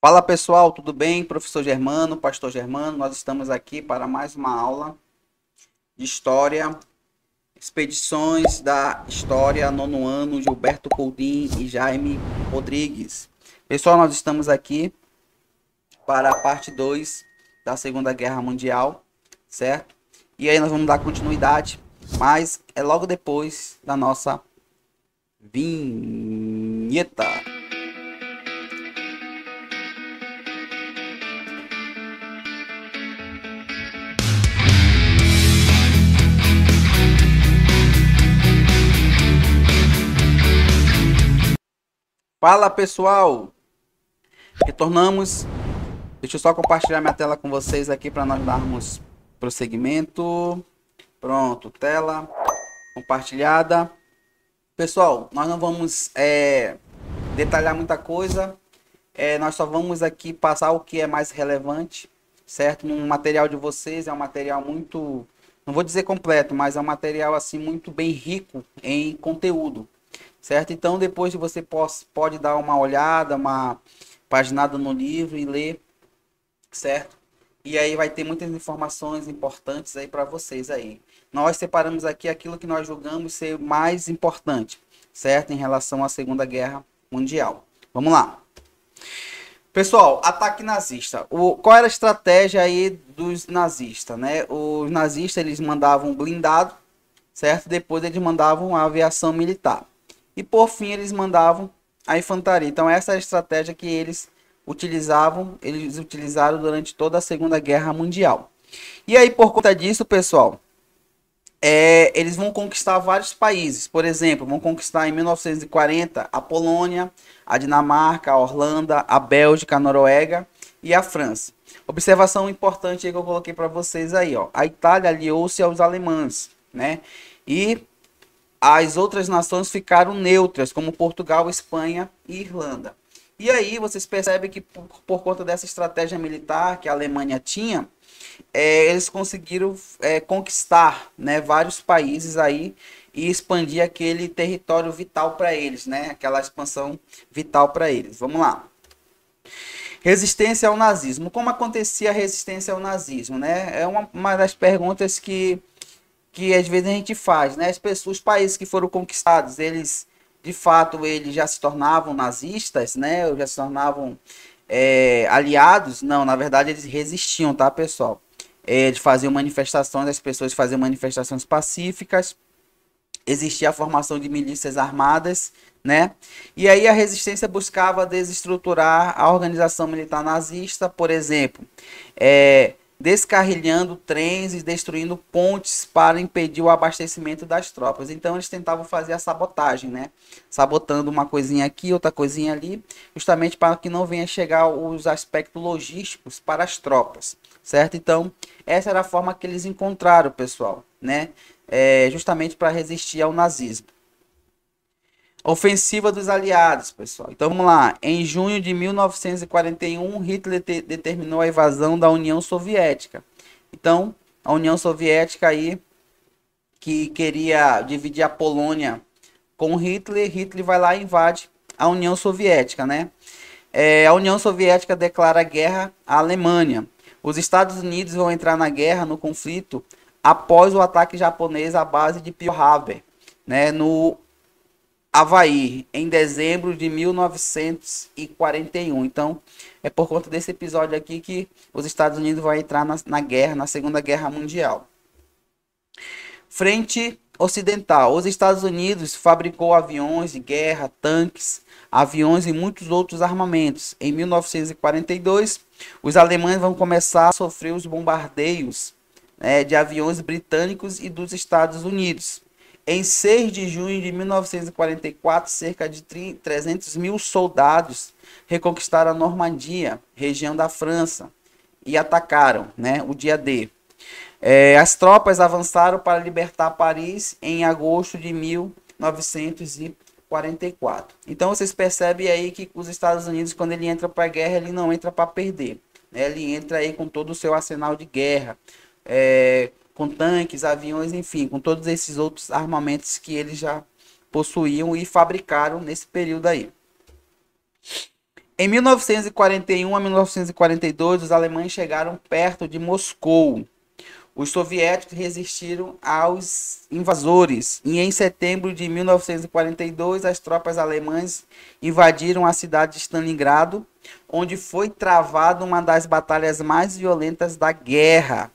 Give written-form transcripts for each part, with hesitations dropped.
Fala pessoal, tudo bem? Professor Germano, Pastor Germano, nós estamos aqui para mais uma aula de História, Expedições da História, nono ano, Gilberto Coudim e Jaime Rodrigues. Pessoal, nós estamos aqui para a parte 2 da Segunda Guerra Mundial, certo? E aí nós vamos dar continuidade, mas é logo depois da nossa vinheta. Fala pessoal, retornamos. Deixa eu só compartilhar minha tela com vocês aqui para nós darmos prosseguimento. Pronto, tela compartilhada. Pessoal, nós não vamos detalhar muita coisa. Nós só vamos aqui passar o que é mais relevante, certo? No material de vocês é um material muito, não vou dizer completo, mas é um material assim muito bem rico em conteúdo, certo? Então depois você pode dar uma olhada, uma paginada no livro e ler, certo? E aí vai ter muitas informações importantes aí para vocês aí. Nós separamos aqui aquilo que nós julgamos ser mais importante, certo? Em relação à Segunda Guerra Mundial. Vamos lá. Pessoal, ataque nazista. Qual era a estratégia aí dos nazistas, né? Os nazistas eles mandavam um blindado, certo? Depois eles mandavam a aviação militar. E por fim eles mandavam a infantaria. Então essa é a estratégia que eles utilizaram durante toda a Segunda Guerra Mundial. E aí por conta disso, pessoal, eles vão conquistar vários países. Por exemplo, vão conquistar em 1940 a Polônia, a Dinamarca, a Holanda, a Bélgica, a Noruega e a França. Observação importante aí que eu coloquei para vocês aí, ó. A Itália aliou-se aos alemães, né? E as outras nações ficaram neutras, como Portugal, Espanha e Irlanda. E aí vocês percebem que por conta dessa estratégia militar que a Alemanha tinha, eles conseguiram conquistar, né, vários países aí e expandir aquele território vital para eles, né, aquela expansão vital para eles. Vamos lá. Resistência ao nazismo. Como acontecia a resistência ao nazismo, né? É uma das perguntas que às vezes a gente faz, né? As pessoas, os países que foram conquistados, eles de fato eles já se tornavam nazistas, né? Ou já se tornavam aliados? Não, na verdade eles resistiam, tá, pessoal? Eles faziam manifestações, as pessoas faziam manifestações pacíficas, existia a formação de milícias armadas, né? E aí a resistência buscava desestruturar a organização militar nazista, por exemplo, descarrilhando trens e destruindo pontes para impedir o abastecimento das tropas. Então eles tentavam fazer a sabotagem, né? Sabotando uma coisinha aqui, outra coisinha ali, justamente para que não venha chegar os aspectos logísticos para as tropas, certo? Então essa era a forma que eles encontraram, pessoal, né? Justamente para resistir ao nazismo. Ofensiva dos aliados, pessoal. Então vamos lá. Em junho de 1941, Hitler determinou a invasão da União Soviética. Então, a União Soviética aí, que queria dividir a Polônia com Hitler, Hitler vai lá e invade a União Soviética, né? A União Soviética declara guerra à Alemanha. Os Estados Unidos vão entrar na guerra, no conflito, após o ataque japonês à base de Pearl Harbor, né, no Havaí, em dezembro de 1941. Então, é por conta desse episódio aqui que os Estados Unidos vão entrar na guerra, na Segunda Guerra Mundial. Frente Ocidental. Os Estados Unidos fabricou aviões de guerra, tanques, aviões e muitos outros armamentos. Em 1942, os alemães vão começar a sofrer os bombardeios de aviões britânicos e dos Estados Unidos. Em 6 de junho de 1944, cerca de 300 mil soldados reconquistaram a Normandia, região da França, e atacaram, né, o dia D. As tropas avançaram para libertar Paris em agosto de 1944. Então vocês percebem aí que os Estados Unidos, quando ele entra para a guerra, ele não entra para perder, né? Ele entra aí com todo o seu arsenal de guerra, com tanques, aviões, enfim, com todos esses outros armamentos que eles já possuíam e fabricaram nesse período aí. Em 1941 a 1942, os alemães chegaram perto de Moscou. Os soviéticos resistiram aos invasores e em setembro de 1942 as tropas alemãs invadiram a cidade de Stalingrado, onde foi travada uma das batalhas mais violentas da guerra.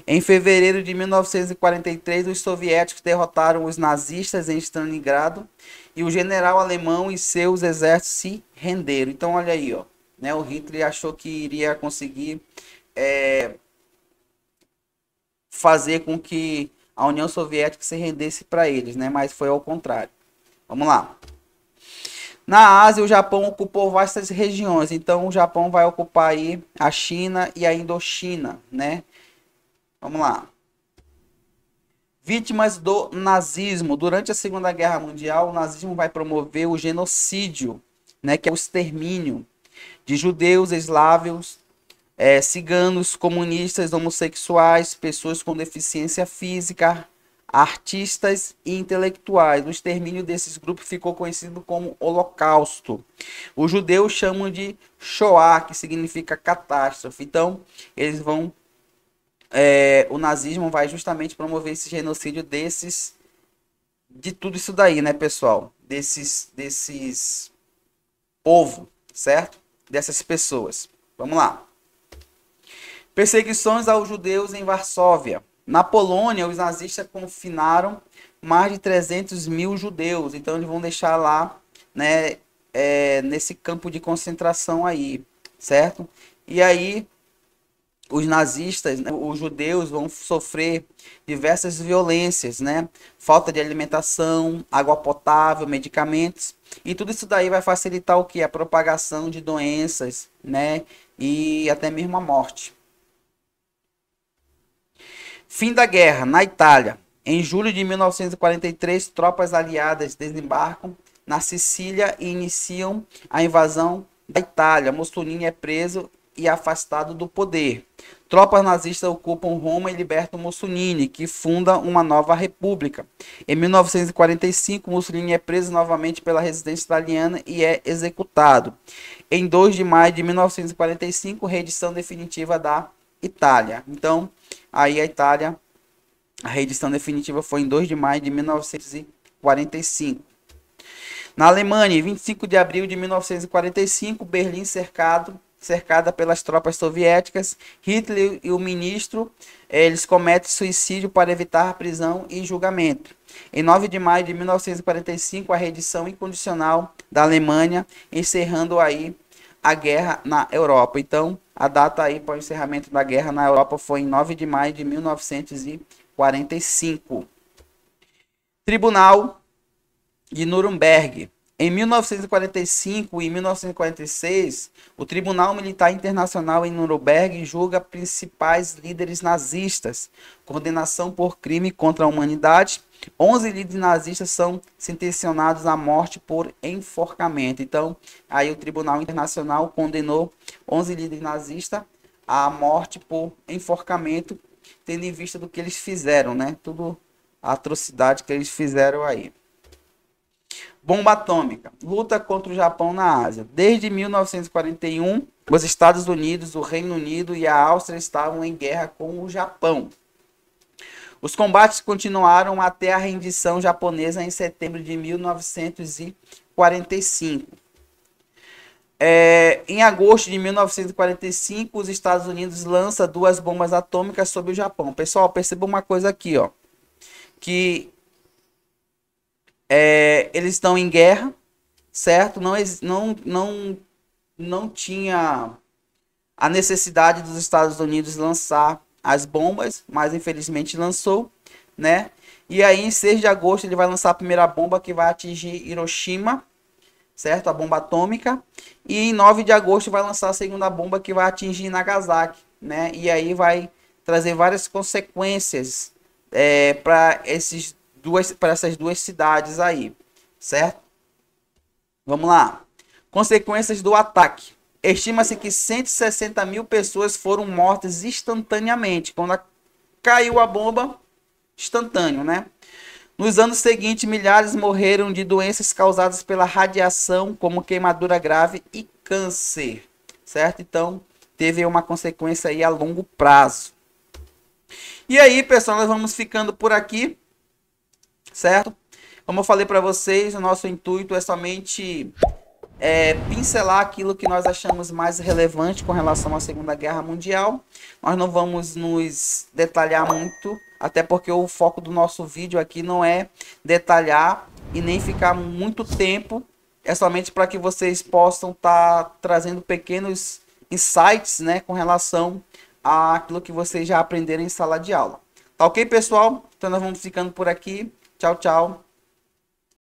Em fevereiro de 1943, os soviéticos derrotaram os nazistas em Stalingrado e o general alemão e seus exércitos se renderam. Então, olha aí, ó, né, o Hitler achou que iria conseguir fazer com que a União Soviética se rendesse para eles, né? Mas foi ao contrário. Vamos lá. Na Ásia, o Japão ocupou vastas regiões. Então, o Japão vai ocupar aí a China e a Indochina, né? Vamos lá. Vítimas do nazismo. Durante a Segunda Guerra Mundial, o nazismo vai promover o genocídio, né? Que é o extermínio de judeus, eslavos, ciganos, comunistas, homossexuais, pessoas com deficiência física, artistas e intelectuais. O extermínio desses grupos ficou conhecido como Holocausto. Os judeus chamam de Shoah, que significa catástrofe. Então, eles vão... o nazismo vai justamente promover esse genocídio de tudo isso daí, né, pessoal? Desses povo, certo? Dessas pessoas. Vamos lá. Perseguições aos judeus em Varsóvia. Na Polônia, os nazistas confinaram mais de 300 mil judeus. Então, eles vão deixar lá, né, nesse campo de concentração aí, certo? E aí, os nazistas, né, os judeus vão sofrer diversas violências, né? Falta de alimentação, água potável, medicamentos. E tudo isso daí vai facilitar o quê? A propagação de doenças, né? E até mesmo a morte. Fim da guerra, na Itália. Em julho de 1943, tropas aliadas desembarcam na Sicília e iniciam a invasão da Itália. Mussolini é preso e afastado do poder. Tropas nazistas ocupam Roma e libertam Mussolini, que funda uma nova república. Em 1945, Mussolini é preso novamente pela resistência italiana e é executado. Em 2 de maio de 1945, reedição definitiva da Itália. Então, aí a Itália, a reedição definitiva foi em 2 de maio de 1945. Na Alemanha, em 25 de abril de 1945, Berlim cercada pelas tropas soviéticas, Hitler e o ministro, eles cometem suicídio para evitar prisão e julgamento. Em 9 de maio de 1945, a reedição incondicional da Alemanha, encerrando aí a guerra na Europa. Então, a data aí para o encerramento da guerra na Europa foi em 9 de maio de 1945. Tribunal de Nuremberg. Em 1945 e 1946, o Tribunal Militar Internacional em Nuremberg julga principais líderes nazistas. Condenação por crime contra a humanidade. 11 líderes nazistas são sentenciados à morte por enforcamento. Então, aí o Tribunal Internacional condenou 11 líderes nazistas à morte por enforcamento, tendo em vista do que eles fizeram, né? Tudo a atrocidade que eles fizeram aí. Bomba atômica. Luta contra o Japão na Ásia. Desde 1941, os Estados Unidos, o Reino Unido e a Áustria estavam em guerra com o Japão. Os combates continuaram até a rendição japonesa em setembro de 1945. Em agosto de 1945, os Estados Unidos lançam 2 bombas atômicas sobre o Japão. Pessoal, perceba uma coisa aqui, ó, que eles estão em guerra, certo? Não tinha a necessidade dos Estados Unidos lançar as bombas, mas infelizmente lançou, né? E aí em 6 de agosto ele vai lançar a primeira bomba que vai atingir Hiroshima, certo? A bomba atômica. E em 9 de agosto vai lançar a segunda bomba que vai atingir Nagasaki, né? E aí vai trazer várias consequências para essas 2 cidades aí, certo? Vamos lá. Consequências do ataque. Estima-se que 160 mil pessoas foram mortas instantaneamente. Quando caiu a bomba, instantâneo, né? Nos anos seguintes, milhares morreram de doenças causadas pela radiação, como queimadura grave e câncer, certo? Então, teve uma consequência aí a longo prazo. E aí, pessoal, nós vamos ficando por aqui, certo? Como eu falei para vocês, o nosso intuito é somente pincelar aquilo que nós achamos mais relevante com relação à Segunda Guerra Mundial. Nós não vamos nos detalhar muito, até porque o foco do nosso vídeo aqui não é detalhar e nem ficar muito tempo, é somente para que vocês possam estar trazendo pequenos insights, né, com relação àquilo que vocês já aprenderam em sala de aula. Tá ok, pessoal? Então nós vamos ficando por aqui. Tchau, tchau.